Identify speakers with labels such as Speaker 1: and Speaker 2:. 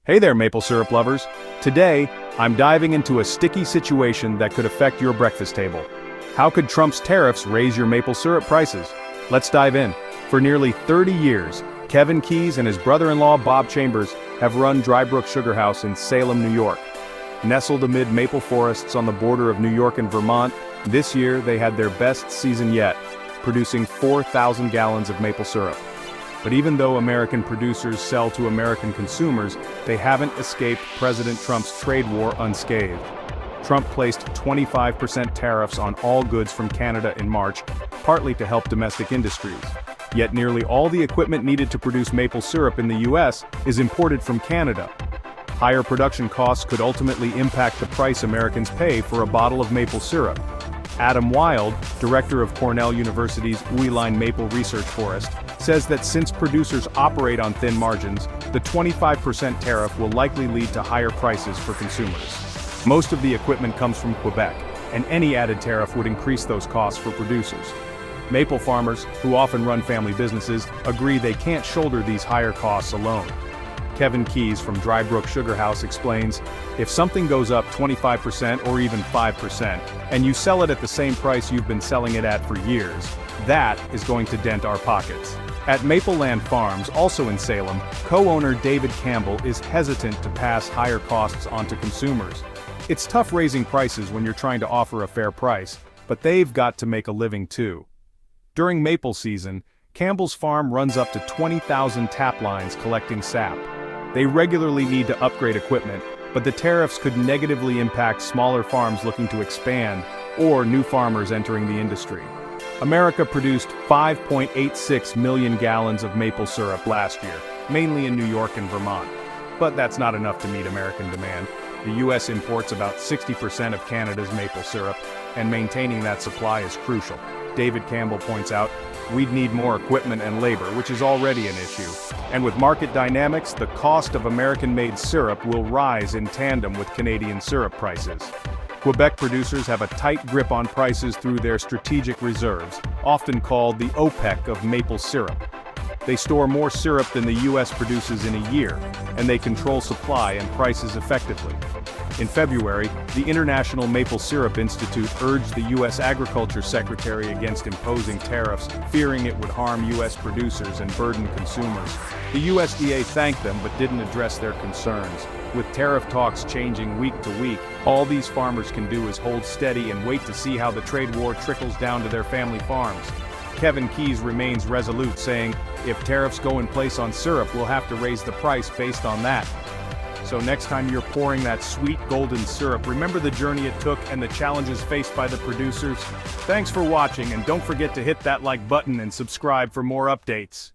Speaker 1: Hey there, maple syrup lovers. Today, I'm diving into a sticky situation that could affect your breakfast table. How could Trump's tariffs raise your maple syrup prices? Let's dive in. For nearly 30 years, Kevin Keyes and his brother-in-law Bob Chambers have run Drybrook Sugar House in Salem, New York. Nestled amid maple forests on the border of New York and Vermont, this year they had their best season yet, producing 4,000 gallons of maple syrup. But even though American producers sell to American consumers, they haven't escaped President Trump's trade war unscathed. Trump placed 25% tariffs on all goods from Canada in March, partly to help domestic industries. Yet nearly all the equipment needed to produce maple syrup in the US is imported from Canada. Higher production costs could ultimately impact the price Americans pay for a bottle of maple syrup. Adam Wild, director of Cornell University's Uihlein Maple Research Forest, says that since producers operate on thin margins, the 25% tariff will likely lead to higher prices for consumers. Most of the equipment comes from Quebec, and any added tariff would increase those costs for producers. Maple farmers, who often run family businesses, agree they can't shoulder these higher costs alone. Kevin Keyes from Drybrook Sugar House explains, if something goes up 25% or even 5%, and you sell it at the same price you've been selling it at for years, that is going to dent our pockets. At Maple Land Farms, also in Salem, co-owner David Campbell is hesitant to pass higher costs onto consumers. It's tough raising prices when you're trying to offer a fair price, but they've got to make a living too. During maple season, Campbell's farm runs up to 20,000 tap lines collecting sap. They regularly need to upgrade equipment, but the tariffs could negatively impact smaller farms looking to expand, or new farmers entering the industry. America produced 5.86 million gallons of maple syrup last year, mainly in New York and Vermont. But that's not enough to meet American demand. The US imports about 60% of Canada's maple syrup, and maintaining that supply is crucial. David Campbell points out, we'd need more equipment and labor, which is already an issue. And with market dynamics, the cost of American-made syrup will rise in tandem with Canadian syrup prices. Quebec producers have a tight grip on prices through their strategic reserves, often called the OPEC of maple syrup. They store more syrup than the US produces in a year, and they control supply and prices effectively. In February, the International Maple Syrup Institute urged the U.S. Agriculture Secretary against imposing tariffs, fearing it would harm U.S. producers and burden consumers. The USDA thanked them but didn't address their concerns. With tariff talks changing week to week, all these farmers can do is hold steady and wait to see how the trade war trickles down to their family farms. Kevin Keyes remains resolute, saying, if tariffs go in place on syrup, we'll have to raise the price based on that. So next time you're pouring that sweet golden syrup, remember the journey it took and the challenges faced by the producers. Thanks for watching, and don't forget to hit that like button and subscribe for more updates.